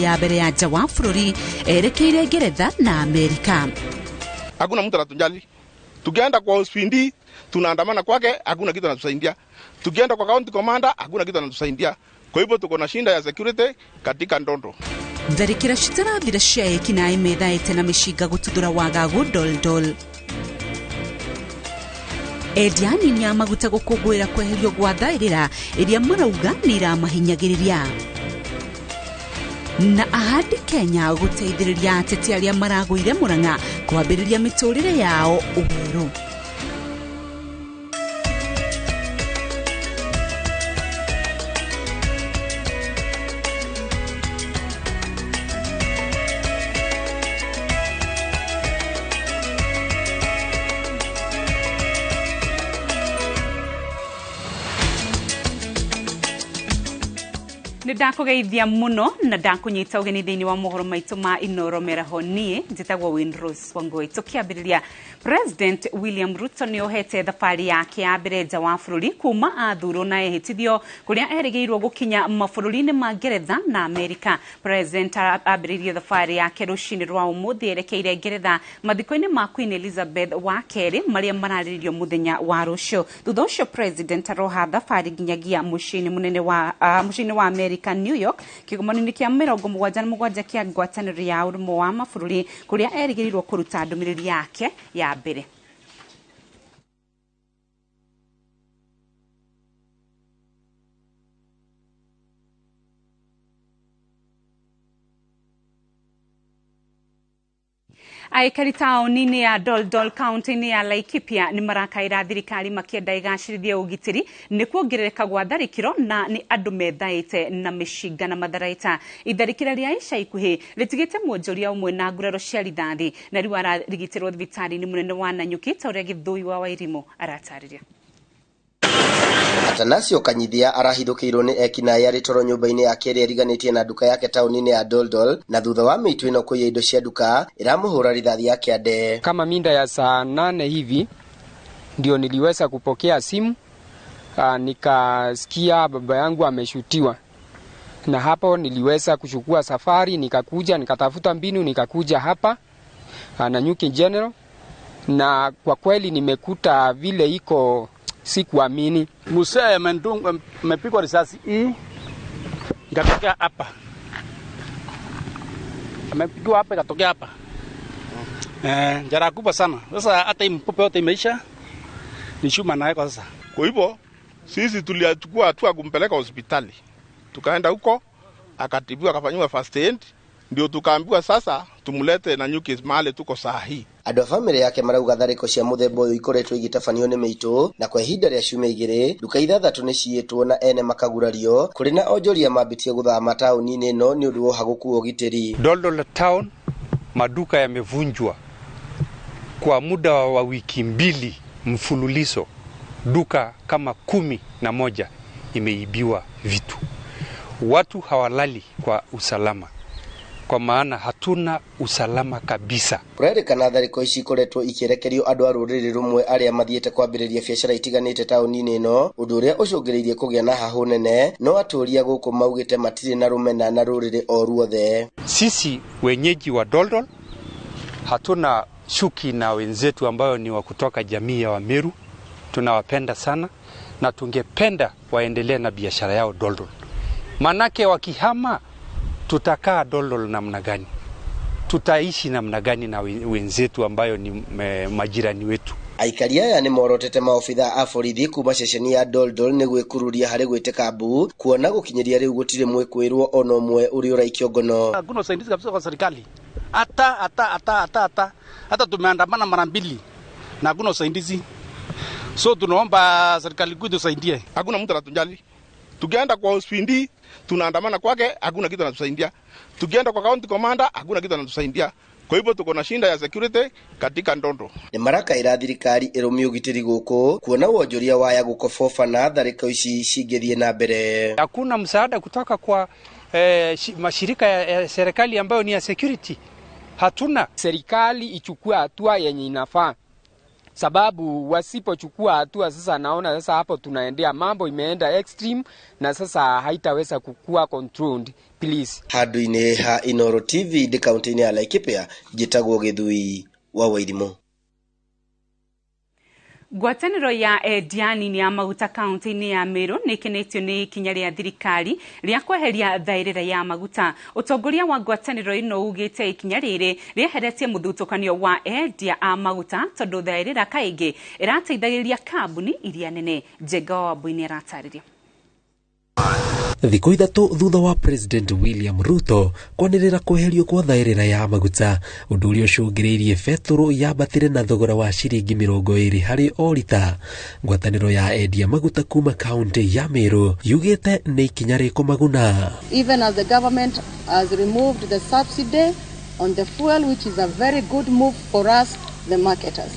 ya mbere ya nja wa bũrũri erekeire Ngeretha na Amerika. Hakuna mtu anatujali. Tukienda kwa hospitali tunaandamana kwake, hakuna kitu anatusaidia. Tukienda kwa county commander hakuna kitu anatusaidia. Kwa hivyo tuko na shinda ya security katika Ndondo. Tharĩkĩra citarathira cia ekinaĩ methaĩte na mĩcinga gũtuthũra wagagu Doldol. Endia anini a maguta gũkũngũĩra kweherio gwa thaĩrĩra iria marauga nĩ iramahinyagĩrĩria. Na Ahadi Kenya gũteithĩrĩria ateti arĩa maragũire Murang'a kwambĩrĩria mĩtũrĩre yao ũwerũ. Ndakugeithia muno na ndakunyita ugeni thiini wa mohoro maitu ma Inoro Meraho nie njitagwo Windrose Wangui. Tukiambiriria, President William Ruto ni ohete thabari yake ya mbere nja wa bũrũri kuma athurwo na ehĩtithio kuria erĩgĩirwo gũkinya mabũrũri-inĩ ma Ngeretha na Amerika. President ambĩrĩirie thabari yake rũcinĩ rwa ũmũthĩ erekeire Ngeretha mathiko-inĩ ma Queen Elizabeth wa kerĩ marĩa mararĩrĩrio mũthenya wa rũciũ. Thutha ũcio President aroha thabari nginyagia mũciĩ-inĩ wa Amerika New York kĩgomano-inĩ kĩa 77 kĩa ngwatanĩro ya ũrũmwe wa mabũrũri kuria erĩgĩrĩirwo kũruta ndũmĩrĩri yake ya mbere. Aikari taũni-inĩ ya Doldol kaunti-inĩ ya Laikipia nĩ marakaĩra thirikari makĩenda igacĩrithie ũgitĩri nĩ kuongerereka gwa tharĩkĩro na nĩ andũ methaĩte na mĩcinga na matharaita. Itharĩkĩra rĩa ica ikuhĩ rĩtigĩte mwonjoria ũmwe na nguraro cia rithathi na rĩu ararigitĩrwo thibitarĩ-inĩ mũnene wa Nanyuki ta ũrĩa Gĩthũi wa Wairimũ aratarĩria. Atanasio Kanyithia arahithũkĩirwo nĩ ekinaĩ arĩ toro nyũmba-inĩ yake ĩrĩa ĩriganĩtie na nduka yake taũni-inĩ ya Doldol, na thutha wa mĩitũ ĩno kũiya indo cia nduka ĩramũhũra rithathi yake ande. Kama minda ya saa 8 hivi ndio niliweza kupokea simu, nikasikia baba yangu ameshutiwa, na hapo niliweza kuchukua safari, nikakuja nikatafuta mbinu, nikakuja hapa Nanyuki General, na kwa kweli nimekuta vile iko sikuamini. Mzee amepigwa risasi hii ikatokea hapa. Amepigwa hapa ikatokea hapa. Jeraha kubwa sana. Sasa hata mpope yote imeisha. Ni chuma naye kwa sasa. Kwa hivyo sisi tuliachukua hatua kumpeleka hospitali. Tukaenda huko akatibiwa akafanywa first aid, ndio tukaambiwa sasa tumulete Nanyuki mahali tuko saa hii. Andũ a bamĩrĩ yake marauga tharĩko cia mũthemba ũyũ ikoretwo igĩtabanio nĩ mĩitũ, na kwa ihinda rĩa ciumia igĩrĩ nduka ithathatũ nĩ ciyĩtwo na ene makagurario, kũrĩ na onjoria mambĩtie gũthama taũni-inĩ ĩno nĩ ũndũ wa ũhagũku wa ũgitĩri. Doldol town maduka yamevunjwa kwa muda wa wiki 2 mfululizo. Duka kama 11 imeibiwa vitu. Watu hawalali kwa usalama, kwa maana hatuna usalama kabisa. Kũrerĩkana tharĩko ici ikoretwo ikĩrekerio andũ a rũrĩrĩ rũmwe arĩa mathiĩte kwambĩrĩria biacara itiganĩte taũni-inĩ ĩno, ũndũ ũrĩa ũcũngĩrĩirie kũgĩa na hahũ nene, no atũũria gũkũ maugĩte matirĩ na rũmena na rũrĩrĩ o ruothe. Sisi wenyeji wa Doldol hatuna shuki na wenzetu ambao ni wa kutoka jamii ya Wameru. Tunawapenda sana na tungependa waendelee na biashara yao Doldol. Manake wakihama tutakaa Doldol namna gani? Tutaishi namna gani na wenzetu ambayo ni majirani wetu? Aikari aya nĩ morotete maobitha a borithi kuma ceceni ya Doldol nĩ gwĩkururia harĩ gwĩtĩka mbu, kuona gũkinyĩria rĩu gũtirĩ mwĩkũĩrwo ona ũmwe ũrĩ ũraikio ngono. Hakuna usaidizi kabisa kwa serikali. Hata tumeandamana mara 2 na hakuna usaidizi. So tunaomba serikali kuu tusaidie. Hakuna mtu anatujali. Tukienda kwa hospitali tunaandamana kwake, hakuna kitu anatusaidia. Tukienda kwa county commander hakuna kitu anatusaidia. Kwa hivyo tuko na shinda ya security katika Ndondo. Nĩ marakaĩra thirikari ĩrũmie ũgitĩri gũkũ, kuona wonjoria waya gũkoboba na tharĩko ici cingĩthiĩ na mbere. Hakuna msaada kutoka kwa mashirika ya serikali ambayo ni ya security. Hatuna. Serikali ichukue hatua yenye inafaa sababu wasipochukua hatua sasa, naona sasa hapo tunaendea mambo imeenda extreme na sasa haitaweza kukua controlled. Please. Handu-inĩ ha Inooro TV ndi kaunti-inĩ ya Laikipia, njĩtagwo Gĩthui wa Wairimu. Ngwatanĩro ya endia ya maguta kaunti-inĩ ya Meru nĩkenetio nĩ ikinya rĩa thirikari rĩa kweheria thaĩrĩra ya maguta. Ũtongoria wa ngwatanĩro ĩno ugĩte ikinya rĩrĩ rĩeheretie mũthutũkanio wa endia a maguta tondũ thaĩrĩra kaingĩ ĩrateithagĩrĩria kambuni iria nene. Njenga wa Wambui aratarĩria. Thikũ ithatũ thutha wa President William Ruto kwanĩrĩra kweherio kwa thaĩrĩra ya maguta, ũndũ ũrĩa ũcũngĩrĩirie betũrũ yambatĩre na thogora wa ciringi 20 harĩ o lita. Ngwatanĩro ya endia maguta kuma kaunti ya Meru yugĩte nĩ ikinya rĩkũmaguna. Even as the government has removed the subsidy on the fuel, which is a very good move for us, the marketers.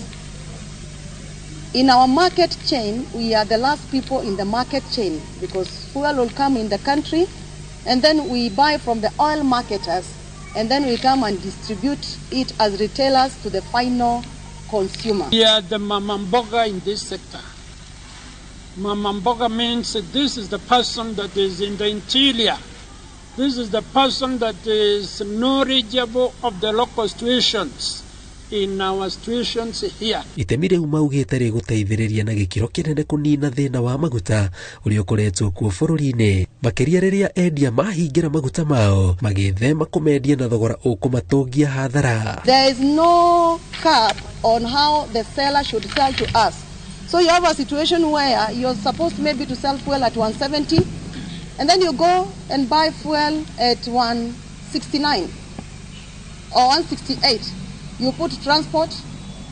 In our market chain, we are the last people in the market chain because fuel will come in the country and then we buy from the oil marketers and then we come and distribute it as retailers to the final consumer. We are the mama mboga in this sector. Mama mboga means this is the person that is in the interior. This is the person that is knowledgeable of the local situations. In our situations here. Itemi rĩu maugĩte rĩgũteithĩrĩria na gĩkĩro kĩnene kũnina thĩna wa maguta ũrĩa ũkoretwo kuo bũrũri-inĩ, makĩria rĩrĩa endia mahingĩra maguta mao magĩthema kũmendia na thogora ũkũmatũngia hathara. There is no cap on how the seller should sell to us. So you have a situation where you're supposed maybe to sell fuel at 170 and then you go and buy fuel at 169 or 168. You put transport,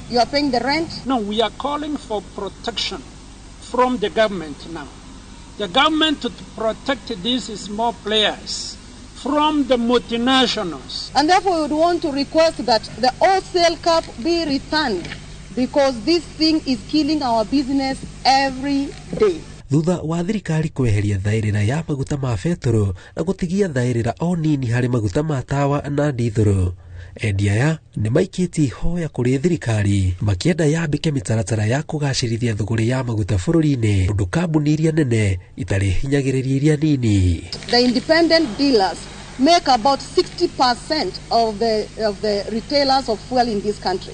you are paying the rent. No, we are calling for protection from the government now. The government to protect these small players from the multinationals. And therefore we would want to request that the wholesale cap be returned because this thing is killing our business every day. Thutha wa thirikari kweheria thaĩrĩra ya maguta ma betũrũ na gũtigia thaĩrĩra o nini harĩ maguta ma tawa na ndithũrũ, endia aya nĩ maikĩtie ihoya kũrĩ thirikari makĩenda yambĩke mĩtaratara ya kũgacĩrithia thũgũrĩ ya maguta bũrũri-inĩ ũndũ kambuni iria nene itarĩ hinyagĩrĩria iria nini. The independent dealers make about 60% of the retailers of fuel in this country.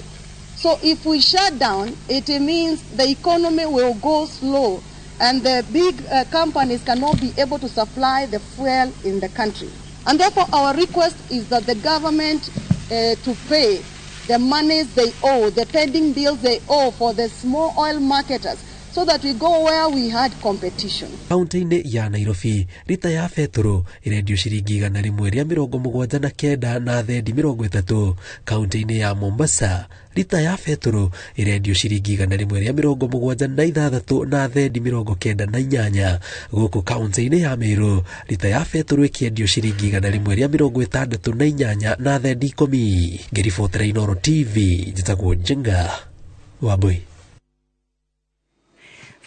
So if we shut down, it means the economy will go slow and the big companies cannot be able to supply the fuel in the country. And therefore our request is that the government to pay the monies they owe, the pending bills they owe for the small oil marketers so that we go where we had competition. Kaunti-inĩ ya Nairobi, lita ya betũrũ irendio ciringi 179 na thendi 30. Kaunti-inĩ ya Mombasa, lita ya betũrũ irendio ciringi 176 na thendi 98. Gũkũ kaunti-inĩ ya Meru, lita ya betũrũ ikiendio ciringi 168 na thendi 10. Ngĩribotera Inooro TV, njĩtagwo Njenga Wambui.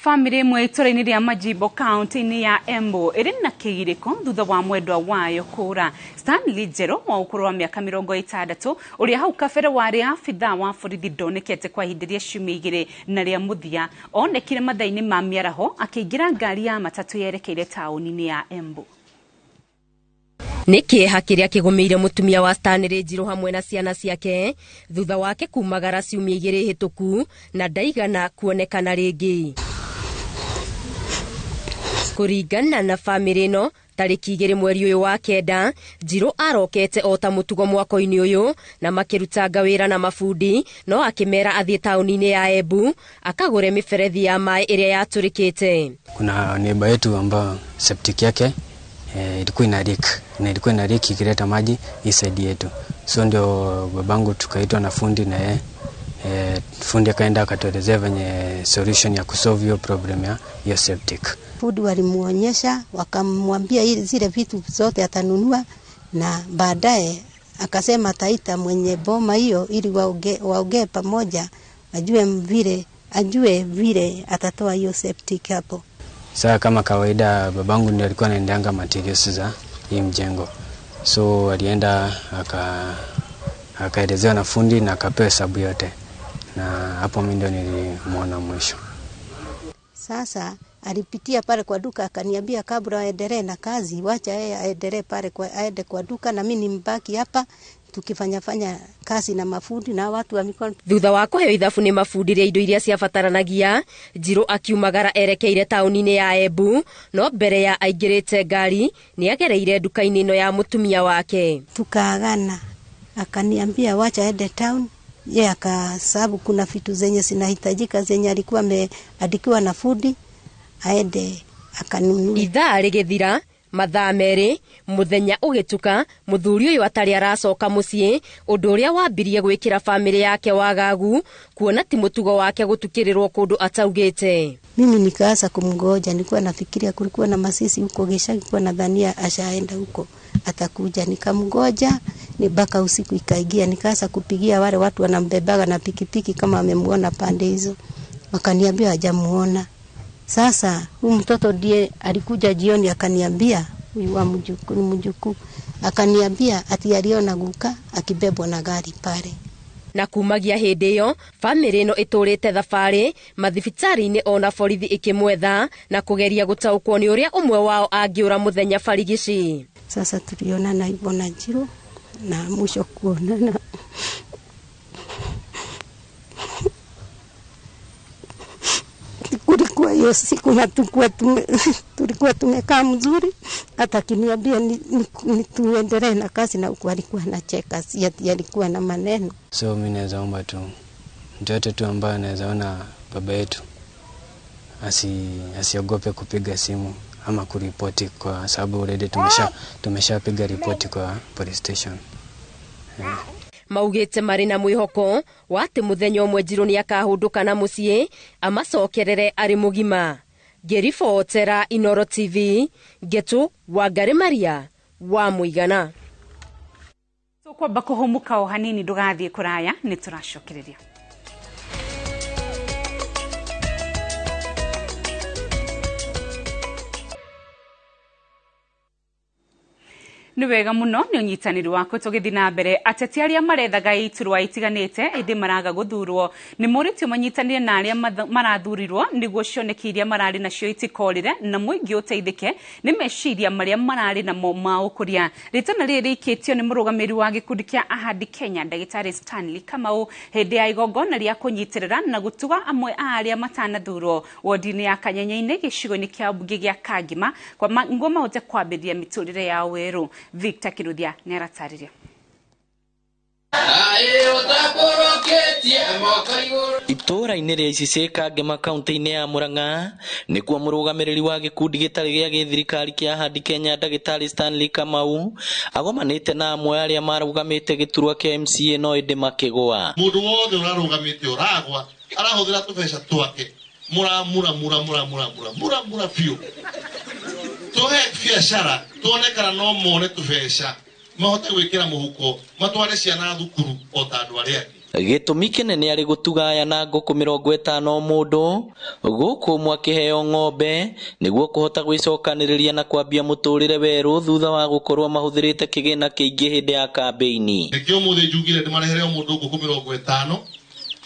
Family imwe itũra-inĩ rĩa Majimbo kaunti-inĩ ya Embu ĩrĩ na kĩgirĩko thutha wa mwendwa wayo kũra. Stanley Njerũ wa ũkũrũ wa mĩaka 60 ũrĩa hau kabere warĩ abithaa wa borithi ndonekete kwa ihinda rĩa ciumia 2 na rĩa mũthia onekire mathaa-inĩ ma mĩaraho akĩingĩra ngari ya matatũ yerekeire taũni-inĩ ya Embu. Nĩ kĩeha kĩrĩa kĩgũmĩire mũtumia wa Stanley Njerũ hamwe na ciana ciake thutha wake kumagara ciumia 2 hĩtũku na ndaigana kuonekana rĩngĩ. Kũringana na family ĩno, tarĩki 2 mweri ũyũ wa kenda, Njerũ arokete o ta mũtugo mwaka-inĩ ũyũ na makĩrutanga wĩra na mabundi, no akĩmera athiĩ taũni-inĩ ya Embu akagũre mĩberethi ya maĩ ĩrĩa yatũrĩkĩte. Kuna neighbor yetu ambao septic yake ilikuwa ina leak ikileta maji inside yetu. So ndio babangu tukaitwa na fundi na yeye fundi akaenda akatuelezea venye solution ya kusolve hiyo problem ya hiyo septic. Fundi walimuonyesha wakamwambia zile vitu zote atanunua na baadaye akasema taita mwenye boma hiyo ili waongee pamoja ajue vile atatoa hiyo septic hapo. Sasa kama kawaida babangu ndiye alikuwa anaendanga materials za hii mjengo. So alienda akaelezewa na fundi na akapewa hesabu yote. na hapo mimi ndio nilimwona mwisho. Sasa alipitia pale kwa duka akaniambia kabla aendelee na kazi, wacha yeye aendelee pale aende kwa duka na mimi nimbaki hapa tukifanya kazi na mafundi na watu wa mikono. Thutha wa kuheo ithabu ni mafundi ria indo iria ciabataranagia, Njiro akiumagara erekeire tauni-ini ya Embu, no mbere ya aingirite ngari ni agereire duka-ini ino ya mutumia wake. Tukaagana, akaniambia wacha aende town, yeye akasababu kuna vitu zenye zinahitajika zenye alikuwa ameandikiwa na fundi aende akanunua. Ithaa rigithira mathaa meri muthenya ugituka, muthuri uyu atari aracoka mucii, undu uria wambirie gwikira family yake wagagu, kuona ti mutugo wake gutukirirwo kundu ataugite. Mimi nikaanza kumngoja, nilikuwa nafikiria kulikuwa na masisi huko Gishagi, kwa nadhania ashaenda huko atakuja, nikamngoja ni mpaka usiku ikaingia, nikaanza kupigia wale watu wanambebaga na pikipiki kama amemuona pande hizo, wakaniambia hajamuona. Sasa huyu mtoto ndiye alikuja jioni akaniambia, huyu wa mjukuu akaniambia ati aliona guka akibebwa na gari pale. Na kumagia hindi iyo family ino iturite thabari mathibitari-ini ona borithi ikimwetha na kugeria gutaukwo ni uria umwe wao angiura muthenya barigici. Sasa tulionana hivyo na Njiro na mwisho kuonana kulikuwa hiyo siku na tulikuwa tumekaa mzuri, hata kiniambia ni tuendelee na kazi, na huko alikuwa anacheka, si alikuwa na maneno. So mimi naweza omba tu mtoto tu ambaye anaweza ona baba yetu asiogope kupiga simu ama kuripoti, kwa sababu already tumeshapiga ripoti kwa police station. Maugite mari na mwihoko wati muthenya umwe Njiro ni akahunduka na mucii amacokerere ari mugima. Gerifotera Inoro TV, Getu Wangari Maria wa Muigana. So kwa bakuhumuka o hanini ndugathie kuraya ni turacokereria. Ni wega muno ni unyitaniri wako tugithi na mbere. Ateti aria marethaga iturwa itiganite indi maraga guthurwo ni muritio manyitanire na aria marathurirwo niguo cioneki iria marari nacio itikorire na muingi uteithike ni meciria maria marari namo ma ukuria. Ritana riri ikitio ni murugamiri wa gikundi kia Ahadi Kenya Ndagitari Stanley Kamau hindi ya igongona ria kunyitirira na gutuga amwe aria matanathurwo wodi-ini ya Kanyanya-ini gicigo-ini kia mbunge gia Kangima kwa nguo mahote kwambiria miturire ya weru. Victor Kirudia neratariria. Itura-ini ria Icice Kangema kaunti-ini ya Murang'a nikuo murugamiriri wa gikundi gitari gia githirikari kia Ahadi Kenya Ndagitari Stanley Kamau agomanite na amwe aria marugamite giturwa kia MCA no indi makigwa. Mundu wothe urarugamite uragwa arahuthira tubeca twake mura fiu tuhe biacara tuonekana no mone tubeca mahote gwikira muhuko matware ciana thukuru o ta andu aria gitumi kinene ari gutugaya na nguku 50 mundu guku mwakiheo ng'ombe niguo kuhota gwicokaniriria na kwambia muturire weru thutha wa gukorwo mahuthirite kigina kiingi hindi ya kambeini. Nikio muthe njugire ndimarehere mundu nguku 50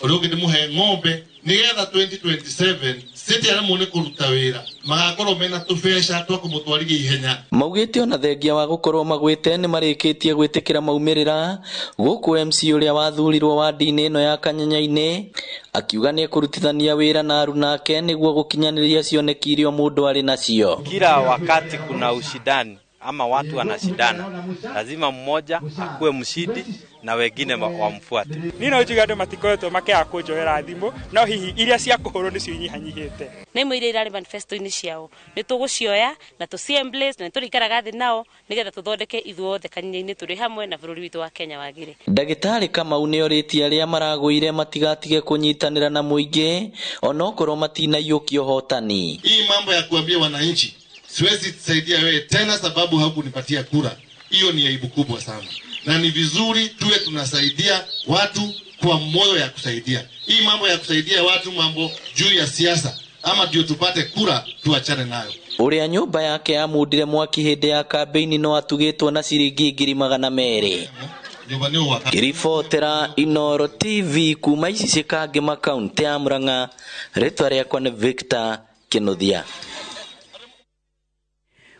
uri ungi ndimuhe ng'ombe nigetha 2027 city ara mune kuruta wira magakorwo mena tubeca twa kumutwarithia ihenya. Maugite ona thengia wa gukorwo magwite ni marikitie gwitikira maumirira guku MC uria wathurirwo wadi-ini ino ya Kanyanya-ini akiuga ni kurutithania wira na aruna ake niguo gukinyaniria cioneki irio mundu ari nacio. Kila wakati kuna ushindani ama watu wanashindana, lazima mmoja akuwe mshindi na wengine wamfuate. Nina ujuga ndo matikoretwo makia kunjoera thimu no hihi iria cia kuhoro nicio inyihanyihite. Nĩ mwire irari manifesto-ini ciao ni tugucioya na tuciembrace na turikaraga thi nao nigetha tuthondeke ithuothe Kanyanya-ini turi hamwe na bururi witu wa Kenya wagire. Ndagitari Kamau ni oritie aria maragwire matigatige kunyitanira na muingi onokorwo matinaiyukio hotani. Hii mambo ya kuambia wananchi siwezi kusaidia wewe tena sababu hakunipatia kura, hiyo ni aibu kubwa sana, na ni vizuri tuwe tunasaidia watu kwa moyo ya kusaidia. Hii mambo ya kusaidia watu mambo juu ya siasa ama ndio tupate kura tuachane nayo. Uria nyumba yake amundire mwaki hindi ya kambeini no atugitwo na ciringi 200,000. Kiribotera Inoro TV kuma Iciceka Ngema kaunti ya Murang'a, ritwa riakwa ni Victor Kinuthia.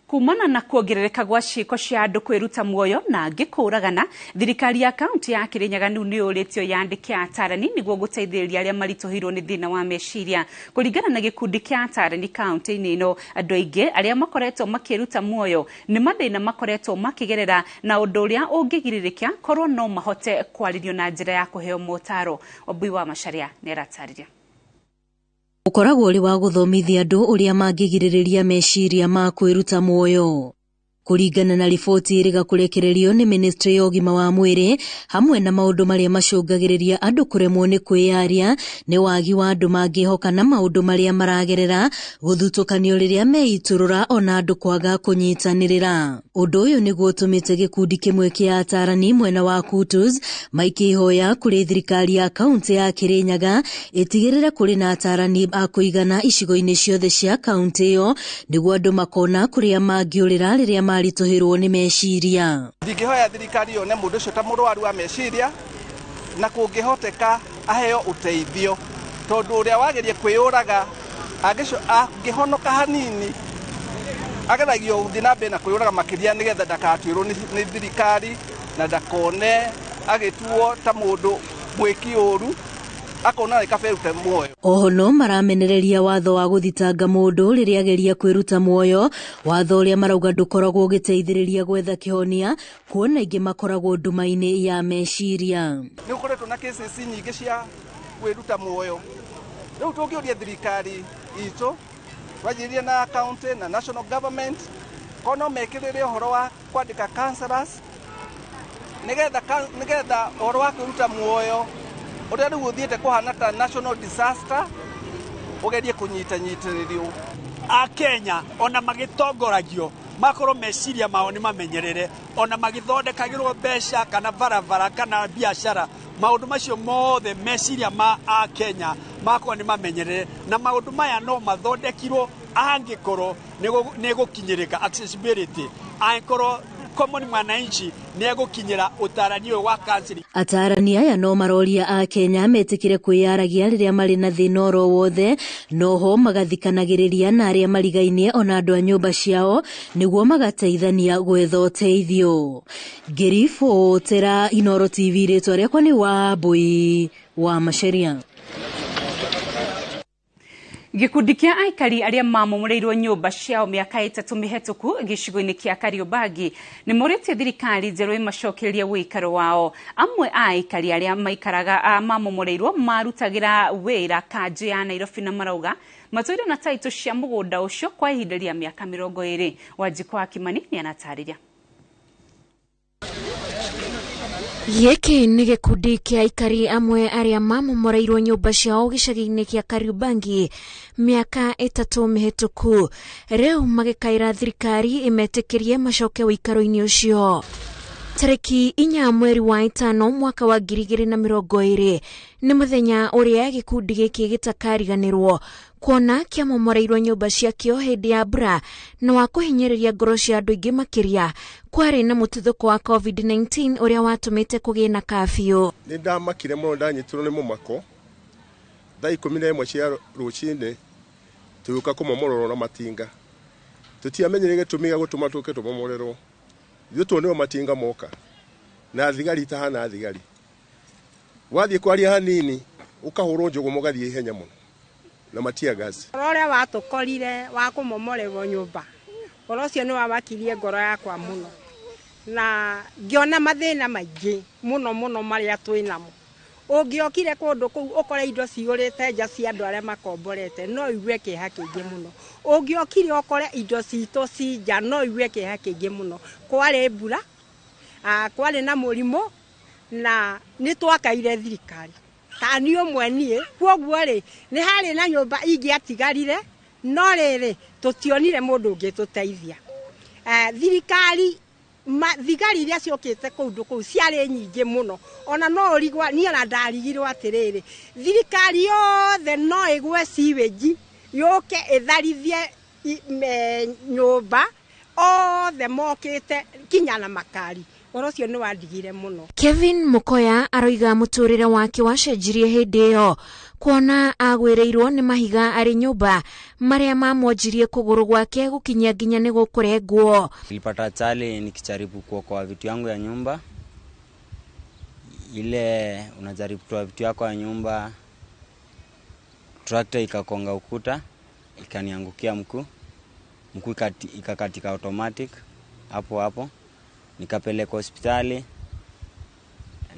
Kumana na kuongerereka gwa ciiko cia andu kwiruta muoyo na angi kuragana, thirikari ya kaunti ya Kirinyaga ni uritio yandike atarani niguo guteithiriria aria marituhirwo ni thina wa meciria. Kuringana na gikundi kia atarani kaunti-ini ino, andu aingi aria makoretwo makiruta muoyo ni mathina makoretwo makigerera na undu uria ungigiririkia korwo no mahote kwaririo na njira ya kuheo motaro. Obui wa Macharia neratariria. Ukoragwo uri wa guthomithia andu uria mangigiririria meciria ma kwiruta muoyo. Kuringana na riboti iriga kurekererio ni Ministry ya Ugima wa Mwiri hamwe na maundu maria macungagiriria andu kuremwo ni kwiyaria ni wagi wa andu mangihoka na maundu maria maragerera guthutukanio riria meiturura ona andu kwaga kunyitanirira. Undu uyu niguo utumite gikundi kimwe kia atarani mwena wa Kutus maikihoya kuri thirikari ya kaunti ya Kirinyaga itigirire kuri na atarani a kuigana icigo-ini ciothe cia kaunti iyo niguo andu makona kuria mangiurira riria marituhirwo ni meciria. Ndingihoya thirikari yone mundu ucio ta murwaru wa meciria na kungihoteka aheo uteithio, tondu uria wagerie kwiyuraga angihonoka hanini ageragio uthi na mbere na kwiyuraga makiria nigetha ndakatuirwo ni thirikari na ndakone agituo ta mundu mwiki uru akona ikaferute muoyo. Oho no maramenereria watho wa guthitanga mundu riria ageria kwiruta muoyo, watho uria marauga ndukoragwo giteithiriria gwetha kihonia kuona ingi makoragwo nduma-ini ya meciria. Ni ukoretwo na cases nyingi cia kwiruta muoyo. Riu tungioria thirikari itu wajiria na county na national government kono mekirire uhoro wa kwandika counselors nigetha uhoro wa kwiruta muoyo uria riu uthiete kuhana ta national disaster ugerie kunyitanyitiririo. A Kenya ona magitongoragio makorwo meciria mao ni mamenyerere, ona magithondekagirwo mbeca kana barabara kana biashara, maundu macio mothe meciria ma a Kenya makorwo ni mamenyerere, na maundu maya no mathondekirwo angikorwo ni gukinyirika accessibility, angikorwo common mwananchi ni egukinyira utarani wa council. Atarani aya no maroria a Kenya metikire kwiyaragia riria mari na thina oro wothe, noho magathikanagiriria na aria marigainie ona andu a nyumba ciao niguo magateithania gwetha uteithio. Ngiribotera Inoro TV ritwa riakwa ni Wambui wa Macharia. Gikundi kia aikari aria mamomoreirwo nyumba ciao miaka 3 mihituku gicigo-ini kia Kariobangi ni moritie thirikari njeru imacokererie wikaro wao. Amwe a aikari aria maikaraga mamomoreirwo marutagira wira kanji ya Nairobi na marauga matuire na taito cia mugunda ucio kwa ihinda ria miaka 20. Wanjiko wa Kimani ni anatariria. Giki ni gikundi kia aikari amwe aria mamomoreirwo nyumba ciao gicagi-ini kia Kariobangi miaka 3 mihituku, riu magikaira thirikari imetikirie macoke wikaro-ini ucio. Tariki 4 mweri wa 5 mwaka wa 2020 ni muthenya uria gikundi giki gitakariganirwo kuona kiamomoreirwo nyumba ciakio hindi ya mbura na wa kuhinyiriria ngoro cia andu ingi makiria kwari na mututhuko wa COVID-19 uria watumite kugie na kafio. Ni ndamakire muno ndanyitirwo ni mumako thaa 11 cia rucini tuka kumomororwo na matinga tutiamenyire gitumiga gutuma tuke tumomorerwo ithu niyo matinga moka na thigari tahana thigari wathie kwaria hanini ukahurwo njugu mugathie ihenya muno na matia gas uria watukorire wa kumomorerwo nyumba urocio ni wawakirie ngoro yakwa muno na ngiona mathina maingi muno maria twinamo. Ungiokire kundu kuu ukore indo ciurite nja cia andu aria makomborete no igue kiha kingi muno. Ungiokire ukore indo citu cinja no igue kiha kingi muno. Kwari mbura kwari na murimo na ni twakaire thirikari tani umwe nie kwoguo ri ni hari na nyumba ingi atigarire no riri tutionire mundu ungi tuteithia. Thirikari thigari iria ciokite kundu kuu ciari nyingi muno ona no rigwa ni ona ndarigirwo atiriri thirikari yothe no igwe siweji yoke itharithie nyumba othe mokite kinya na makari orocio ni wandigire muno. Kevin Mukoya aroiga muturire wake wacenjirie hindi iyo kuona agwireirwo ni mahiga ari nyumba maria mamwanjirie kuguru gwake gukinyia nginya ni gukurengwo. Nilipata chali nikijaribu kuokoa vitu yangu ya nyumba. Ile unajaribu kutoa vitu yako ya nyumba, tractor ikakonga ukuta, ikaniangukia mkuu ikakatika automatic hapo. Nikapeleka hospitali,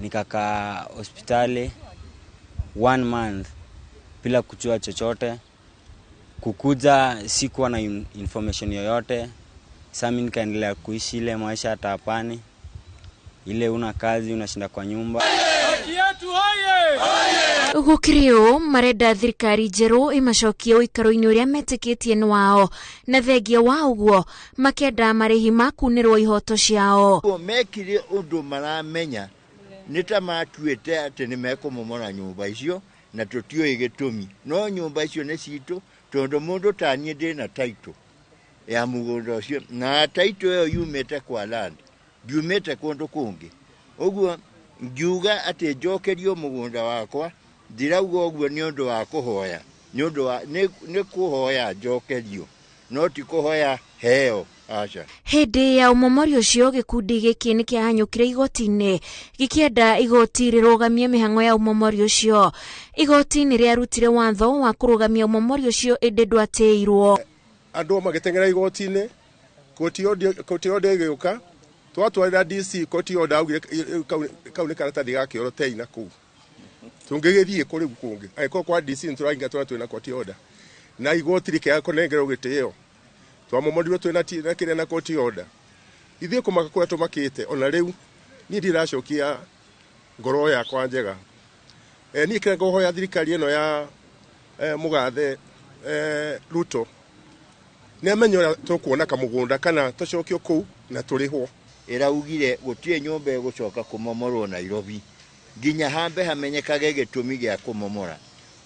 nikakaa hospitali 1 month bila kujua chochote. Kukuja sikuwa na information yoyote. Sasa mimi nikaendelea kuishi ile maisha tapani. Ile una kazi unashinda kwa nyumba. Gukirio marenda thirikari njeru imacokie uikaro-ini uria metikitie ni wao na thengia wa uguo makenda marihi makunirwo ihoto ciao. Mekire undu maramenya nita matuite ati ni mekumomora nyumba icio na tutio igitumi no nyumba icio ni citu tondu mundu tanie ndina title ya mugunda ucio na title iyo yumete kwa land yumete kundu kungi uguo ngiuga ati njokerio mugunda wakwa ndirauga uguo ni undu wa kuhoya ni undu wa ni kuhoya njokerio no ti kuhoya heo. Acha hindi ya umomorio ucio gikundi giki ni kiahanyukire igoti-ini gikienda igoti rirugamie mihango ya umomorio ucio. Igoti-ini riarutire watho wa kurugamia umomorio ucio indi ndwateirwo. Andu magitengera igoti-ini koti ode giuka twatwarira DC koti ode augire kauni karatathi gakioro teina ku tungigithie kuri kungi aiko kwa DC nturainga twina koti ode na igoti rike akonengera ugitio twamomorirwo twina kire na koti order ithie kumaka kuria tumakite ona riu ni ndiracokia ngoro yakwa njega ni kirengo hoya thirikari eno ya mugathe Ruto ni amenyora tukuona kamugunda kana tucokio kuu na turihwo iraugire gutie nyumba gucoka kumomorwo Nairobi nginya hambe hamenyekage gitumi gya kumomora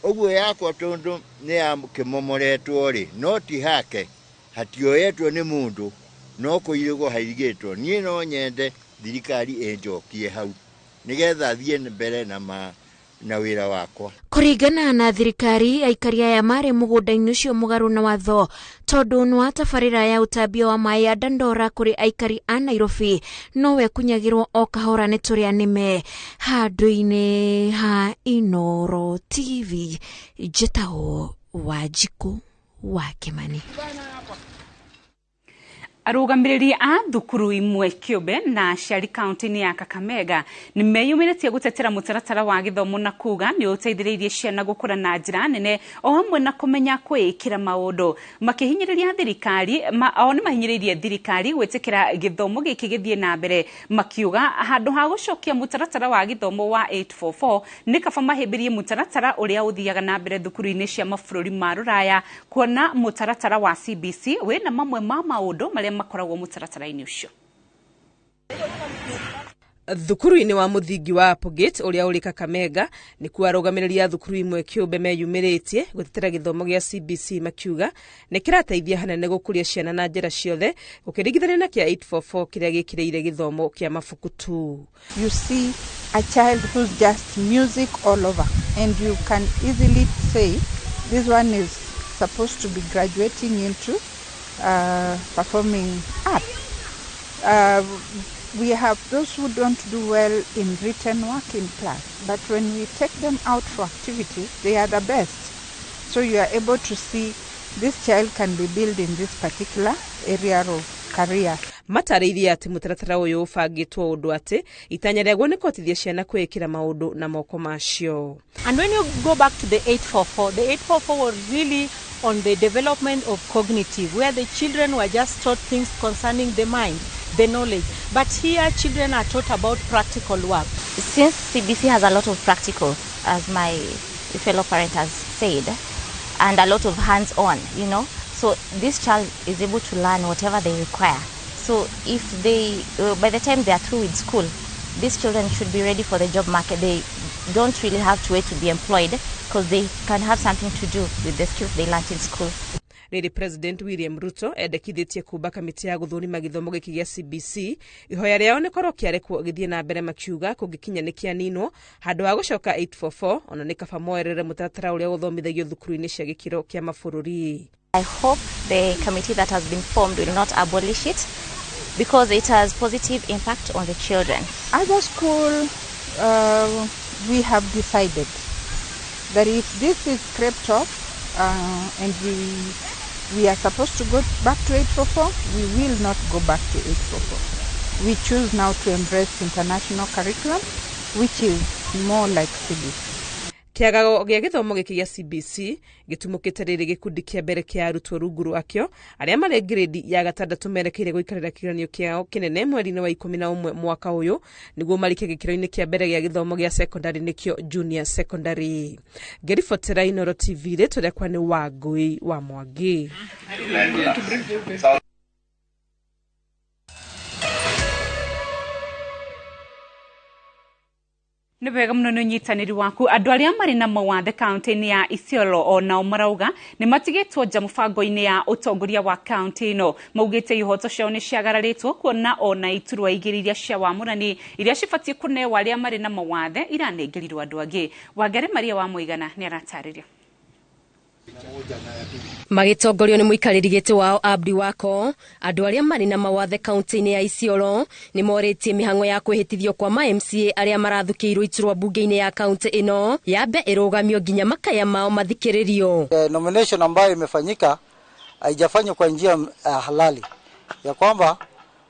uguo yakwa tondu ni ya kimomoretwo ri no ti hake hatioyetwo ni mundu no kuirigwo haigitwo nie no nyende thirikari enjokie hau nigetha thie mbere na wira wakwa. Kuringana na thirikari aikari aya mari mugunda-ini ucio mugaru na watho tondu nwa tabarira ya utambio wa mai ya Dandora kuri aikari a Nairobi nowe kunyagirwo o kahora ni turia nime. Handu-ini ha Inoro TV njitagwo Wanjiku wa Kimani. Arugamiriri a thukuru imwe Kiumbe na aciari kaunti-ini ya Kakamega ni meyumiritie gutetera mutaratara wa githomo na kuga ni uteithiririe ciana gukura na njira nene o hamwe na kumenya kwikira maundu makihinyiriria thirikari ni mahinyiririe thirikari gwitikira githomo giki githie na mbere makiuga handu ha gucokia mutaratara wa githomo wa 844 ni kaba mahimbirie mutaratara uria uthiaga na mbere thukuru-ini cia mabururi ma ruraya kuona mutaratara wa CBC wina mamwe ma maundu maria makoragwo mutaratara-ini ucio. Thukuru-ini wa muthingi wa Apogate uria uri Kakamega ni kuarugamiriria thukuru imwe Kiumbe meyumiritie gutetera githomo gia CBC makiuga ni kirateithia hanene gukuria ciana na njira ciothe gukirigithania na kia 844 kiria gikireire githomo kia mabuku tu. You see a child who's just music all over and you can easily say this one is supposed to be graduating into performing art. We have those who don't do well in written work in class, but when we take them out for activities, they are the best. So you are able to see this child can be built in this particular area of career. Matariithia ati mutaratara uyu ufangitwo undu ati itanya riaguo ni kotithia ciana kwikira maundu na moko macio. And when you go back to the 844, the 844 was really on the development of cognitive, where the children were just taught things concerning the mind, the knowledge. But here, children are taught about practical work. Since CBC has a lot of practical, as my fellow parent has said, and a lot of hands-on, so this child is able to learn whatever they require. So if they, by the time they are through with school, these children should be ready for the job market. They don't really have to wait to be employed because they can have something to do with the skills they learned in school. rĩrĩ President William Ruto endekithĩtie kumba kamĩtĩ ya gũthũrima gĩthomo gĩkĩ gĩa CBC. Ihoya rĩao nĩ korwo kĩarekwo gĩthiĩ na mbere makiuga kũngĩkinya nĩ kĩaninwo handũ wa gũcoka 844 ona nĩ kaba moerere mũtaratara ũrĩa gũthomithagio thukuru-inĩ cia gĩkĩro kĩa mabũrũri. I hope the committee that has been formed will not abolish it because it has positive impact on the children. As a school, we have decided that if this is scraped off and we are supposed to go back to 844, we will not go back to 844. We choose now to embrace international curriculum, which is more like CBC. Kĩagago gĩa gĩthomo gĩkĩ gĩa CBC gĩtumũkĩte rĩrĩ gĩkundi kĩa mbere kĩa arutwo rungu rwakĩo arĩa marĩ grade ya 6 merekeire gũikarĩra kĩgeranio kĩao kĩnene mweri-inĩ wa 11 mwaka ũyũ nĩguo marĩkie gĩkĩro-inĩ kĩa mbere gĩa gĩthomo gĩa secondary nĩkĩo junior secondary. Ngĩribotera Inooro TV rĩtũrekwa nĩ Wangũi wa Mwangi. Nĩ wega mũno nĩ ũnyitanĩri waku. Andũ arĩa marĩ na mawathe kaunti-inĩ ya Isiolo onao marauga nĩ matigĩtwo nja mũbango-inĩ ya ũtongoria wa kaunti ĩno. Maugĩte ihoto ciao nĩ ciagararĩtwo kuona ona iturwa igĩrĩ iria cia wamũrani iria cibatiĩ kũneyo arĩa marĩ na mawathe iranengerirwo andũ angĩ. Wangari Maria wa Mũigana nĩ aratarĩria. Magitongorio nĩ mũikarĩri gĩtĩ wao Abdi Wako, andũ arĩa marĩ na mawathe kaunti-inĩ ya Isiolo nĩ morĩtie mĩhang'o ya kwĩhĩtithio kwa ma-MCA arĩa marathukĩirwo iturwa bunge-inĩ ya kaunti ĩno yambe ĩrũgamio nginya makaya mao mathikĩrĩrio. Nomination ambayo imefanyika haijafanywa kwa njia halali ya kwamba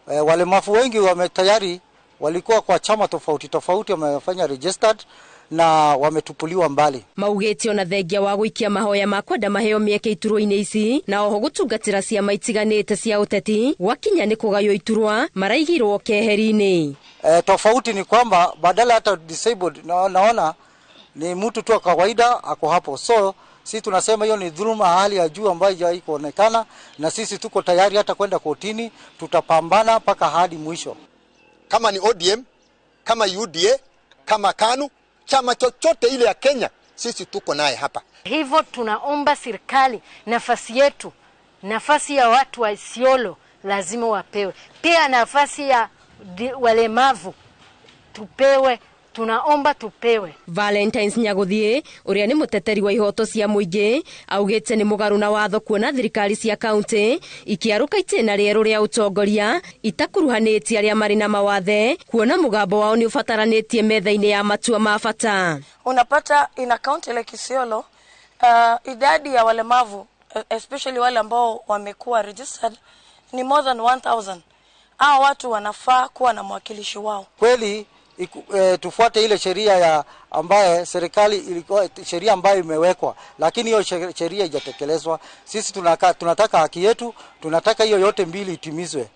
walemavu wengi tayari walikuwa kwa chama tofauti tofauti wamefanya registered na wametupuliwa mbali. Maugĩte ona thengia wa gũikia mahoya ma kwenda maheo mĩeke iturwa-inĩ ici na oho gũtungatĩra ciama itiganĩte cia ũteti gwakinya nĩ kũgaywo iturwa maraigirwo keheri-inĩ. Tofauti ni kwamba badala hata disabled naona ni mtu tu kawaida ako hapo. So sisi tunasema hiyo ni dhuluma hali ya juu ambayo haikuonekana na sisi tuko tayari hata kwenda kotini, tutapambana mpaka hadi mwisho. Kama ni ODM, kama UDA, kama KANU, chama chochote ile ya Kenya, sisi tuko naye hapa. Hivyo tunaomba serikali nafasi yetu, nafasi ya watu wa Isiolo lazima wapewe. Pia nafasi ya walemavu tupewe, tunaomba tupewe. Valentines Nyaguthie ũrĩa nĩ mũteteri wa ihoto cia mũingĩ augĩte nĩ mũgarũ na watho kuona thirikari cia kaunti ikiarũka itĩna rĩerũ rĩa ũtongoria itakuruhanĩtie arĩa marĩ na mawathe kuona mũgambo wao nĩ ũbataranĩtie metha-inĩ ya matua ma bata. Unapata ina kaunti la Isiolo idadi ya walemavu especially wale ambao wamekuwa registered ni more than 1000. Hao watu wanafaa kuwa na mwakilishi wao. Kweli tufuate ile sheria ya ambaye serikali ilikuwa sheria ambayo imewekwa, lakini hiyo sheria haijatekelezwa. Sisi tunataka haki yetu, tunataka hiyo yote mbili itimizwe.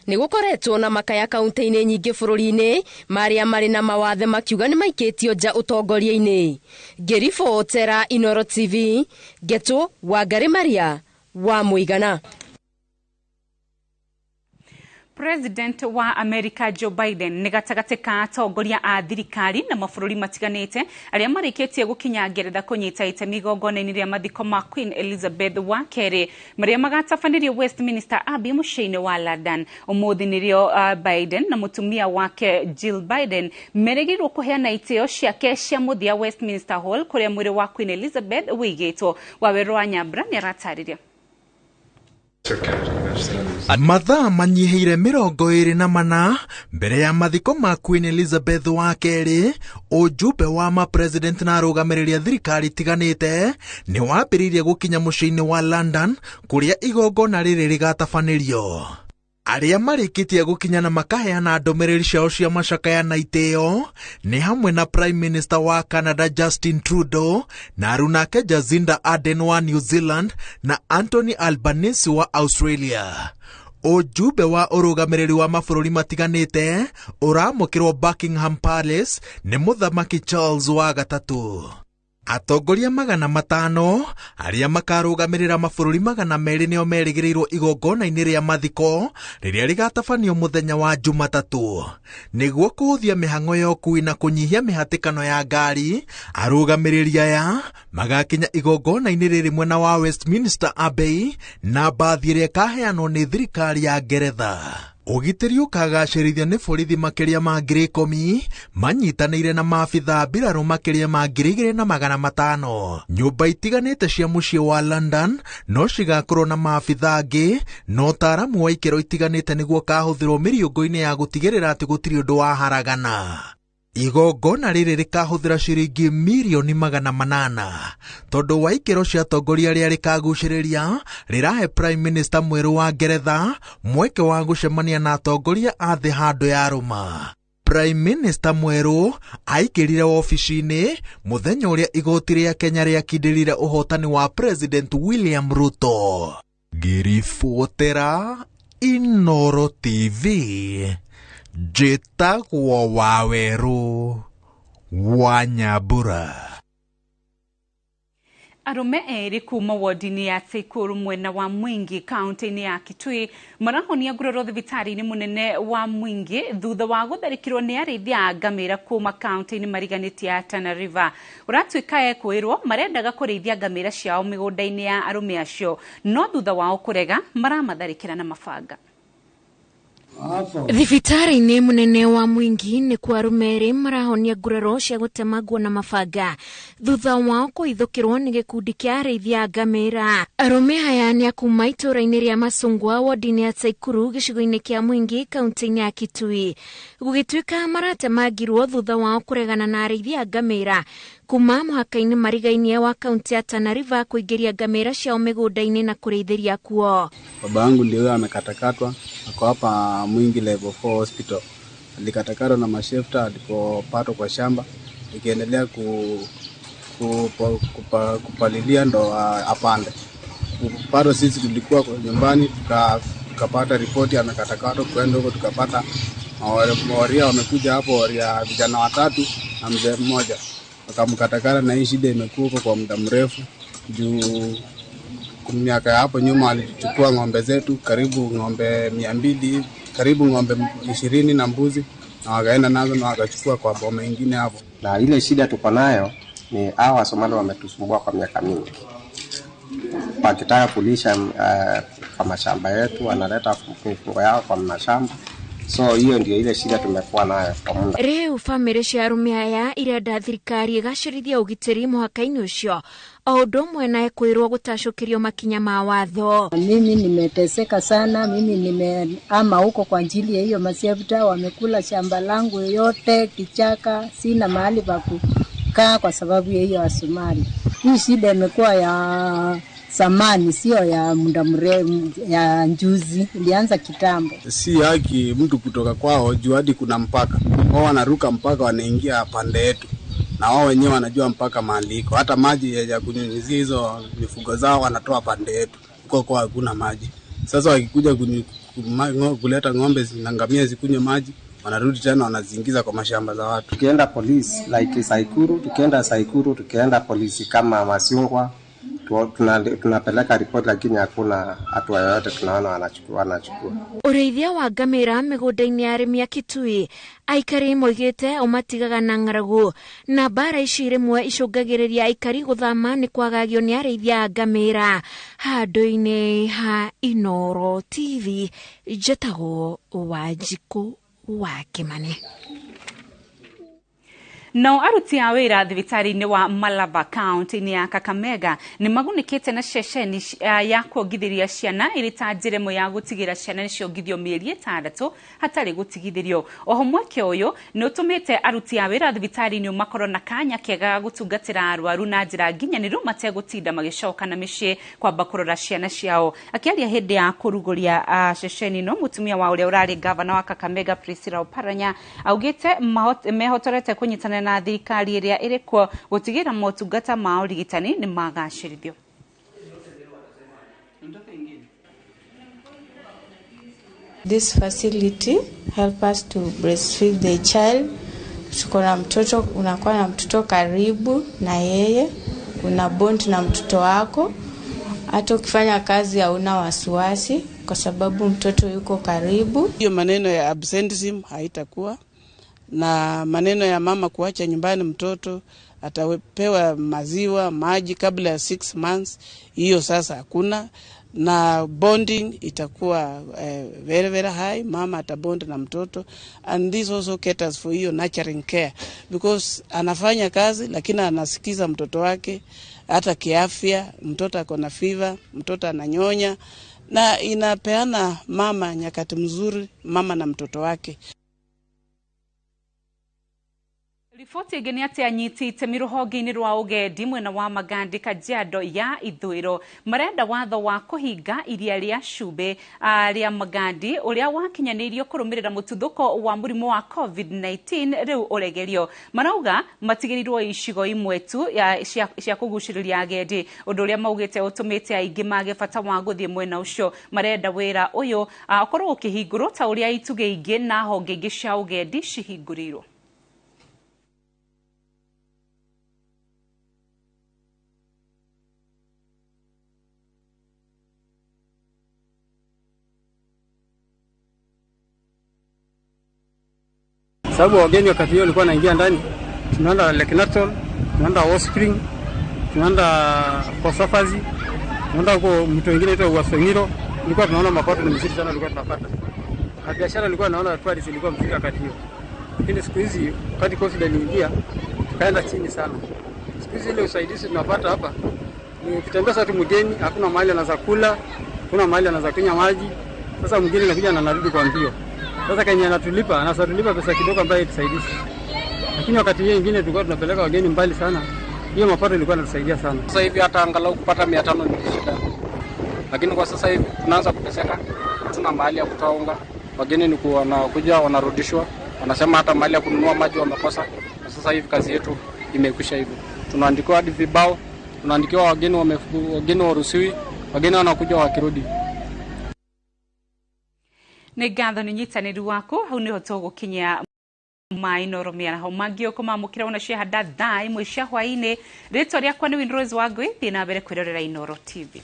Nĩ gũkoretwo na makaya kaunti-inĩ nyingĩ bũrũri-inĩ marĩa marĩ na mawathe makiuga nĩ maikĩtio nja ũtongoria-inĩ. Ngĩribotera Inooro TV, Ngetũ Wangari Maria wa Mũigana. President wa America Joe Biden nĩ gatagatĩ ka atongoria a thirikari na mabũrũri matiganĩte arĩa marĩkĩtie gũkinya Ngeretha kũnyita itemi igongona-inĩ rĩa mathiko ma Queen Elizabeth wa kerĩ marĩa magatabanĩrio Westminster Abbey mũciĩ-inĩ wa London. Ũmũthĩ nĩrĩo Biden na mũtumia wake Jill Biden merĩgĩrĩirwo kũheana itĩo ciake cia mũthia Westminster Hall kũrĩa mwĩrĩ wa Queen Elizabeth wĩigĩtwo. Waweru wa Nyambura nĩ aratarĩria. Mathaa manyiheire 24 mbere ya mathiko ma Queen Elizabeth wa kerĩ, ujumbe wa ma-president na arũgamĩrĩri a thirikari tiganĩte nĩ wambĩrĩirie gũkinya mũciĩ-inĩ wa London kũrĩa igongona rĩrĩ rĩgatabanĩrio. Arĩa marĩkĩtie gũkinya na makaheana ndũmĩrĩri ciao cia macakaya na itĩo nĩ hamwe na Prime Minister wa Canada Justin Trudeau na arunake Jacinda Ardern wa New Zealand na Anthony Albanese wa Australia. Ujumbe wa ũrũgamĩrĩri wa mabũrũri matiganĩte ũramũkĩrwo Buckingham Palace nĩ mũthamaki Charles wa gatatũ. Atongoria 500 arĩa makarũgamĩrĩra mabũrũri 200 nĩo merĩgĩrĩirwo igongona-inĩ rĩa mathiko rĩrĩa rĩgatabanio mũthenya wa Jumatatũ. Nĩguo kũhũthia mĩhang'o ya ũkuui na kũnyihia mĩhatĩkano ya ngari, arũgamĩrĩri aya magakinya igongona-inĩ rĩrĩ mwena wa Westminster Abbey na mbathi ĩrĩa ĩkaheanwo nĩ thirikari ya Ngeretha. Ũgitĩri ũkagacĩrithio nĩ borithi makĩria ma 10,000 manyitanĩire na maabitha mbirarũ makĩria ma 2,500. Nyũmba itiganĩte cia mũciĩ wa London no cigakorwo na maabitha angĩ na ũtaaramu wa ikĩro itiganĩte nĩguo kahũthĩrwo mĩriũngũ-inĩ ya gũtigĩrĩra atĩ gũtirĩ ũndũ wa haragana. Igongona rĩrĩ rĩkahũthĩra ciringi mirioni 800 tondũ wa ikĩro cia atongoria rĩa rĩkagucĩrĩria rĩrahe Prime Minister mwerũ wa Ngeretha mweke wa gũcemania na atongoria a thĩ handũ ya Roma. Prime Minister mwerũ aikĩrire ofici-inĩ mũthenya ũrĩa igoti rĩa Kenya rĩakindĩrire ũhotani wa President William Ruto. Ngĩribotera Inooro TV. Njĩtagwo Waweru wa Nyambura. Arume eri kuma wodini ya Sekuru mwena wa Mwingi kaunti-inĩ ya Kitui marahonia nguraro thibitarĩ-inĩ munene wa Mwingi thutha wa gũtharĩkĩrwo nĩ arĩithia a ngamĩra kuma kaunti-inĩ mariganĩtie ya Tana River. Ũratuĩka kwĩrwo marendaga kũrĩithia ngamĩra ciao mĩgũnda-inĩ ya arume acio, no thutha wao kũrega maramatharĩkĩra na mabanga. Thibitarĩ-inĩ munene wa Mwingi nĩ kwa arume erĩ marahonia nguraro cia gũtemangwo na mabanga thutha wao kũhithũkĩrwo nĩ gĩkundi kĩa arĩithia a ngamĩra. Arume aya nĩ a kuma itũũra-inĩ rĩa Macungwa wodi-inĩ ya Saikuru gĩcigo-inĩ kĩa Mwingi kaunti-inĩ ya Kitui. Gũgĩtuĩka maratemangirwo thutha wao kũregana na arĩithia a ngamĩra kuma mũhaka-inĩ marigainie wa kaunti ya Tana River kũingĩria ngamĩra ciao mĩgũnda-inĩ na kũrĩithĩria kuo. Baba yangu ndio amekatakatwa, ako hapa Mwingi level 4 hospital. Alikatakatwa na mashefta alipopatwa kwa shamba, ikiendelea kupalilia ndo apande. Bado sisi tulikuwa kwa nyumbani tukapata ripoti amekatakatwa, kwenda huko tukapata mawaria wamekuja hapo, waria vijana 3 na mzee mmoja. Wakamkatakata na hii shida imekuwa kwa muda mrefu. Juu miaka hapo nyuma alichukua ng'ombe zetu karibu ng'ombe 200, karibu ng'ombe 20 na mbuzi, na wakaenda nazo na wakachukua kwa boma nyingine hapo. Na ile shida tuko nayo ni hawa Somali wametusumbua kwa miaka mingi. Wakitaka kulisha kwa mashamba yetu wanaleta mifugo yao kwa mashamba. So hiyo ndio ile shida tumekuwa nayo kwa muda. Rĩu famĩrĩ cia arume aya irenda thirikari ĩgacĩrithia ũgitĩri mũhaka-inĩ ũcio, o ũndũ ũmwe na kwĩrwo gũtacũkĩrio makinya ma watho. Mimi nimeteseka sana, mimi nimeama huko kwa ajili ya hiyo masefta, wamekula shamba langu yote, kichaka, sina mahali pa kukaa kwa sababu ya hiyo Wasomali. Hii shida imekuwa ya zamani, sio ya muda mrefu, ya njuzi, ilianza kitambo. Si haki mtu kutoka kwao juu hadi kuna mpaka. Wao wanaruka mpaka wanaingia pande yetu. Na wao wenyewe wanajua mpaka mahali iko. Hata maji ya kunyunyizia hizo mifugo zao wanatoa pande yetu. Huko kwa hakuna maji. Sasa wakikuja kuleta ng'ombe na ngamia zikunywe maji, wanarudi tena wanaziingiza kwa mashamba za watu. Tukienda polisi like Saikuru, tukienda polisi kama Masungwa, tunapeleka ripoti lakini hakuna hatua yoyote tunaona wanachukua. Ũrĩithia wa ngamĩra mĩgũnda-inĩ ya arĩmi a Kitui aikari moigĩte ũmatigaga na ng'aragu, na mbara ici rĩmwe icũngagĩrĩria aikari gũthama nĩ kwagagio nĩ arĩithia a ngamĩra. Handũ-inĩ ha Inooro TV, njĩtagwo Wanjikũ wa Kĩmani. No aruti a wĩra thibitarĩ-inĩ wa Malaba kaunti-inĩ ya Kakamega nĩ magunĩkĩte na ceceni ya kuongithĩria ciana ĩrĩ ta njĩra ĩmwe ya gũtigĩra ciana nĩ ciongithio mĩeri 6 hatarĩ gũtigithĩrio. Oho mweke ũyũ nĩ ũtũmĩte aruti a wĩra thibitarĩ-inĩ makorwo na kanya kega gũtungatĩra arwaru na njĩra nginyanĩru mategũtinda magĩcoka na mĩciĩ kwamba kũrora ciana ciao. Akĩaria hĩndĩ ya kũrugũria ceceni no mũtumia wa ũrĩa ũrarĩ gavana wa Kakamega Priscilla Oparanya augĩte mehotorete kũnyitana na thirikari ĩrĩa ĩrĩ kuo gũtigĩra motungata ma ũrigitani nĩ magacĩrithio. This facility help us to breastfeed the child tuko na mtoto, unakuwa na mtoto karibu na yeye, una bond na mtoto wako. Hata ukifanya kazi hauna wasiwasi kwa sababu mtoto yuko karibu. Hiyo maneno ya absenteeism haitakuwa, na maneno ya mama kuacha nyumbani mtoto atapewa maziwa, maji kabla ya 6 months, hiyo sasa hakuna. Na bonding itakuwa very very high, mama atabond na mtoto, and this also caters for hiyo nurturing care, because anafanya kazi lakini anasikiza mtoto wake hata kiafya. Mtoto ako na fever, mtoto ananyonya, na inapeana mama nyakati mzuri, mama na mtoto wake. Riboti ingĩ nĩ atĩ anyitĩte rũhonge-inĩ rwa ũgendi mwena wa Magadi Kajiado ya ithũĩro marenda watho wa kũhinga iria rĩa Cumbĩ rĩa Magadi ũrĩa wakinyanĩirio kũrũmĩrĩra mũtuthũko wa mũrimũ wa COVID-19 rĩu ũregerio. Marauga matigĩrirwo icigo imwe tu cia kũgucĩrĩria agendi, ũndũ ũrĩa maugĩte ũtũmĩte aingĩ mage bata wa gũthiĩ mwena ũcio. Marenda wĩra ũyũ ũkorwo ũkĩhingũrwo ta ũrĩa itugĩ ingĩ na honge ingĩ cia ũgendi cihingũrĩirwo. Sababu wageni wakati hiyo walikuwa wanaingia ndani, tunaenda Lake Natron, tunaenda Hot Spring, tunaenda Kosafazi, tunaenda huko mtu mwingine ito Wasongiro. Tulikuwa tunaona mapato ni mzuri sana tulikuwa tunapata. Na biashara ilikuwa naona tourist ilikuwa mzuri wakati hiyo. Lakini siku hizi wakati COVID iliingia tukaenda chini sana. Siku hizi ile usaidizi tunapata hapa ni kutembea tu mgeni, hakuna mahali anaweza kula, hakuna mahali anaweza kunywa maji. Sasa mgeni anakuja na anarudi kwa mbio. Sasa Kenya anatulipa pesa kidogo ambayo itusaidisi. Lakini wakati hiyo nyingine tulikuwa tunapeleka wageni mbali sana. Hiyo mapato ilikuwa inatusaidia sana. Sasa hivi hata angalau kupata 500 ni shida. Lakini kwa sasa hivi tunaanza kuteseka. Hatuna mahali ya kutoa unga. Wageni ni wanakuja wanarudishwa. Wanasema hata mahali ya kununua maji wamekosa. Na sasa hivi kazi yetu imekwisha hivyo. Tunaandikiwa hadi vibao. Tunaandikiwa wageni waruhusiwi. Wageni wanakuja wakirudi. Nĩ ngatho nĩ nyitanĩri waku hau nĩho tũgũkinyia Inoro mĩaraho mangĩ ũkũmamũkĩra ona ciahanda thaa imwe cia hwaĩ-inĩ. Rĩtwa rĩakwa nĩ Winrose Wangui, thiĩ na mbere kwĩrorera Inoro TV.